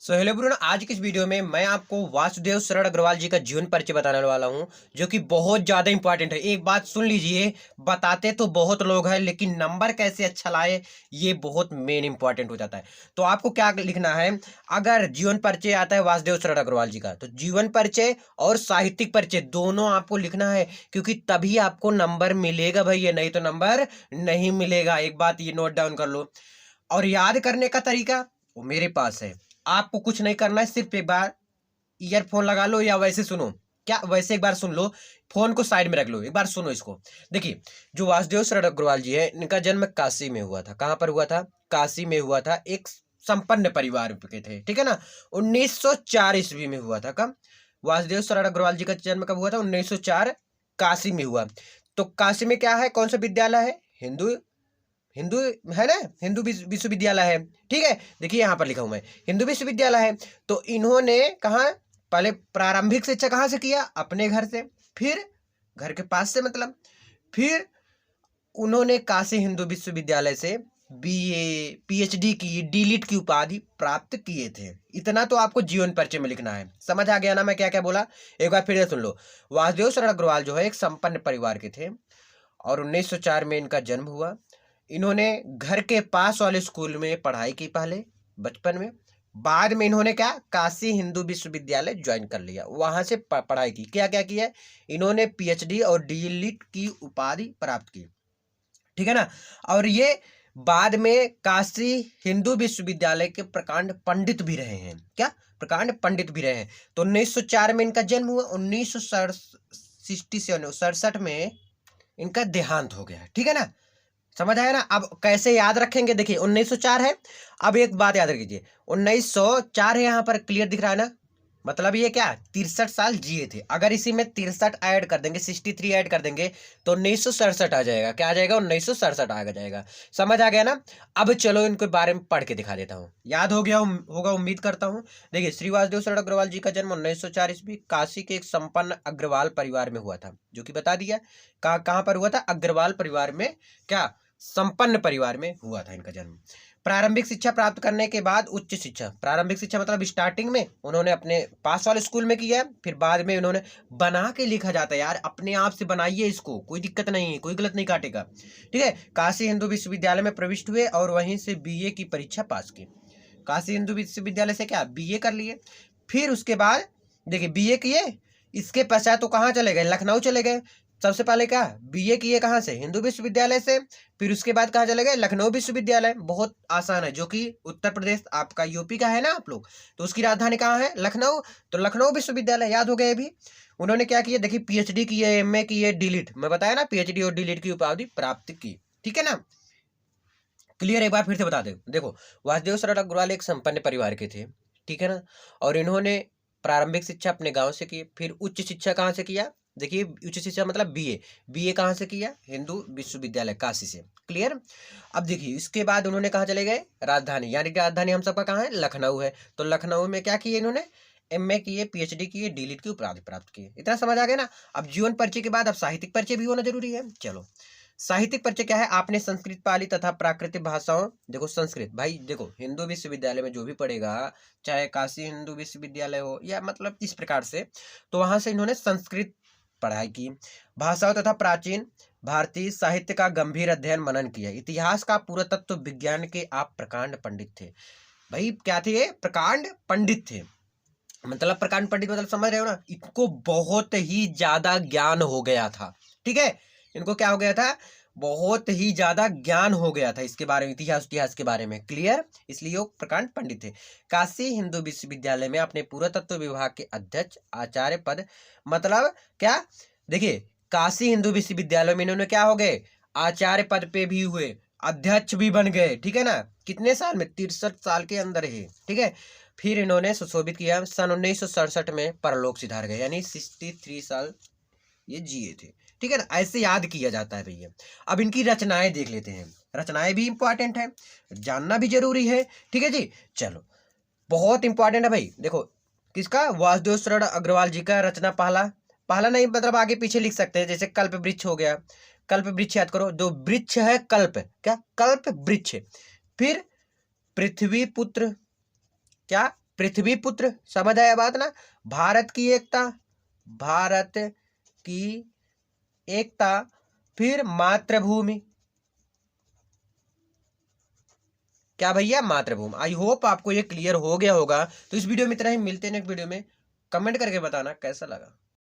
Hello ब्रुन, आज की इस वीडियो में मैं आपको वासुदेव शरण अग्रवाल जी का जीवन परिचय बताने वाला हूं, जो कि बहुत ज़्यादा इंपॉर्टेंट है। एक बात सुन लीजिए, बताते तो बहुत लोग हैं लेकिन नंबर कैसे अच्छा लाए ये बहुत मेन इंपॉर्टेंट हो जाता है। तो आपको क्या लिखना है, अगर जीवन परिचय आता है वासुदेव शरण अग्रवाल जी का, तो जीवन परिचय और साहित्यिक परिचय दोनों आपको लिखना है, क्योंकि तभी आपको नंबर मिलेगा भैया, नहीं तो नंबर नहीं मिलेगा। एक बात ये नोट डाउन कर लो। और याद करने का तरीका वो मेरे पास है। आपको कुछ नहीं करना है, सिर्फ एक बार ईयरफोन लगा लो या वैसे सुनो। क्या वैसे एक बार सुन लो, फोन को साइड में रख लो, एक बार सुनो इसको। देखिए, जो वासुदेव शरण अग्रवाल जी है, इनका जन्म काशी में हुआ था। कहाँ पर हुआ था? काशी में हुआ था। एक संपन्न परिवार के थे, ठीक है ना। 1904 ईस्वी में हुआ था। कब? वासुदेव शरण अग्रवाल जी का जन्म कब हुआ था? 1904, काशी में हुआ। तो काशी में क्या है, कौन सा विद्यालय है? हिंदू हिंदू है ना, हिंदू विश्वविद्यालय है। ठीक है, देखिए यहाँ पर लिखा हूं मैं, हिंदू विश्वविद्यालय है। तो इन्होंने कहा, पहले प्रारंभिक शिक्षा कहाँ से किया? अपने घर से, फिर घर के पास से मतलब, फिर उन्होंने काशी हिंदू विश्वविद्यालय से बीए पीएचडी की, डीलिट की उपाधि प्राप्त किए थे। इतना तो आपको जीवन परिचय में लिखना है। समझ आ गया ना मैं क्या क्या बोला? एक बार फिर से सुन लो। वासुदेव शरण अग्रवाल जो है एक संपन्न परिवार के थे, और 1904 में इनका जन्म हुआ। इन्होंने घर के पास वाले स्कूल में पढ़ाई की पहले, बचपन में। बाद में इन्होंने क्या, काशी हिंदू विश्वविद्यालय ज्वाइन कर लिया, वहां से पढ़ाई की। क्या क्या किया? इन्होंने पीएचडी और डीलिट की उपाधि प्राप्त की, ठीक है ना। और ये बाद में काशी हिंदू विश्वविद्यालय के प्रकांड पंडित भी रहे हैं। क्या? प्रकांड पंडित भी रहे हैं। तो 1904 में इनका जन्म हुआ, 1967 में इनका देहांत हो गया, ठीक है ना। समझ आया ना? अब कैसे याद रखेंगे? देखिए 1904 है। अब एक बात याद रखिए, 1904 है, यहाँ पर क्लियर दिख रहा है ना। मतलब ये क्या, 63 साल जिए थे। अगर इसी में 63 ऐड कर देंगे, 63 ऐड कर देंगे, तो 1967 आ जाएगा। क्या आ जाएगा? 1967 आ जाएगा। समझ आ गया ना? अब चलो इनके बारे में पढ़ के दिखा देता हूँ। याद हो गया होगा, उम्मीद करता हूँ। देखिए, श्री वासुदेव शरण अग्रवाल जी का जन्म 1904 ईस्वी काशी के एक संपन्न अग्रवाल परिवार में हुआ था, जो कि बता दिया। कहाँ पर हुआ था? अग्रवाल परिवार में। क्या? संपन्न परिवार में हुआ था इनका जन्म। प्रारंभिक शिक्षा प्राप्त करने के बाद उच्च शिक्षा, प्रारंभिक शिक्षा मतलब स्टार्टिंग में उन्होंने अपने पास वाले स्कूल में किया है, फिर बाद में उन्होंने, बना के लिखा जाता है यार, अपने आप से बनाइए इसको, कोई दिक्कत नहीं है, कोई गलत नहीं काटेगा। ठीक है, काशी हिंदू विश्वविद्यालय में प्रविष्ट हुए और वहीं से बीए की परीक्षा पास की। काशी हिंदू विश्वविद्यालय से क्या, बीए कर लिए। फिर उसके बाद देखिए, बीए किए, इसके पश्चात तो कहाँ चले गए? लखनऊ चले गए। सबसे पहले क्या, बीए किए कहाँ से? हिंदू विश्वविद्यालय से। फिर उसके बाद कहाँ चले गए? लखनऊ विश्वविद्यालय। बहुत आसान है, जो कि उत्तर प्रदेश आपका, यूपी का है ना आप लोग, तो उसकी राजधानी कहाँ है? लखनऊ। तो लखनऊ विश्वविद्यालय याद हो गए अभी। उन्होंने क्या किया? देखिए, पीएचडी की है, एमए की है, डीलिट, मैं बताया ना, पीएचडी और डीलिट की उपाधि प्राप्त की। ठीक है ना, क्लियर? एक बार फिर से बता दे। देखो, वासुदेव शरण अग्रवाल एक संपन्न परिवार के थे, ठीक है ना। और इन्होंने प्रारंभिक शिक्षा अपने गांव से की, फिर उच्च शिक्षा कहाँ से किया? देखिए, उच्च शिक्षा मतलब बीए। बीए कहाँ से किया? हिंदू विश्वविद्यालय काशी से। क्लियर? अब देखिए, इसके बाद उन्होंने कहाँ चले गए? राजधानी, यानी कि राजधानी हम सबका कहाँ है? लखनऊ है। तो लखनऊ में क्या किए इन्होंने? एमए किए, पीएचडी किए, डीलिट की उपाधि प्राप्त किए। इतना समझ आ गया ना? अब जीवन परिचय के बाद अब साहित्यिक परिचय भी होना जरूरी है। चलो, साहित्यिक परिचय क्या है? आपने संस्कृत, पाली तथा प्राकृतिक भाषाओं, देखो संस्कृत, भाई देखो, हिंदू विश्वविद्यालय में जो भी पढ़ेगा, चाहे काशी हिंदू विश्वविद्यालय हो या मतलब इस प्रकार से, तो वहां से इन्होंने संस्कृत पढ़ाई की। भाषाओं तथा प्राचीन भारतीय साहित्य का गंभीर अध्ययन मनन किया। इतिहास का पुरातत्व विज्ञान के आप प्रकांड पंडित थे। भाई क्या थे? प्रकांड पंडित थे। मतलब प्रकांड पंडित मतलब समझ रहे हो ना, इनको बहुत ही ज्यादा ज्ञान हो गया था। ठीक है, इनको क्या हो गया था? बहुत ही ज्यादा ज्ञान हो गया था इसके बारे में, इतिहास के बारे में। क्लियर? इसलिए वो प्रकांड पंडित थे। काशी हिंदू विश्वविद्यालय में अपने पुरातत्व विभाग के अध्यक्ष, आचार्य पद, मतलब क्या, देखिए, काशी हिंदू विश्वविद्यालय में इन्होंने क्या हो गए? आचार्य पद पे भी हुए, अध्यक्ष भी बन गए। ठीक है ना, कितने साल में? 63 साल के अंदर ही। ठीक है, फिर इन्होंने सुशोभित किया, सन 1967 में परलोक सिधार गए, यानी 63 साल ये जिए थे। ठीक है ना, ऐसे याद किया जाता है भैया। अब इनकी रचनाएं देख लेते हैं। रचनाएं भी इंपॉर्टेंट है, जानना भी जरूरी है। ठीक है जी, चलो, बहुत इंपॉर्टेंट है भाई। देखो, किसका? वासुदेव शरण अग्रवाल जी का रचना पहला, पहला नहीं मतलब आगे पीछे लिख सकते हैं, जैसे कल्प वृक्ष हो गया। कल्प वृक्ष याद करो, जो वृक्ष है कल्प, क्या? कल्प वृक्ष। फिर पृथ्वी पुत्र, क्या? पृथ्वी पुत्र, समझ आया बात ना। भारत की एकता, भारत की एकता, फिर मातृभूमि, क्या भैया, मातृभूमि। आई होप आपको ये क्लियर हो गया होगा। तो इस वीडियो में इतना ही, मिलते हैं नेक्स्ट वीडियो में। कमेंट करके बताना कैसा लगा।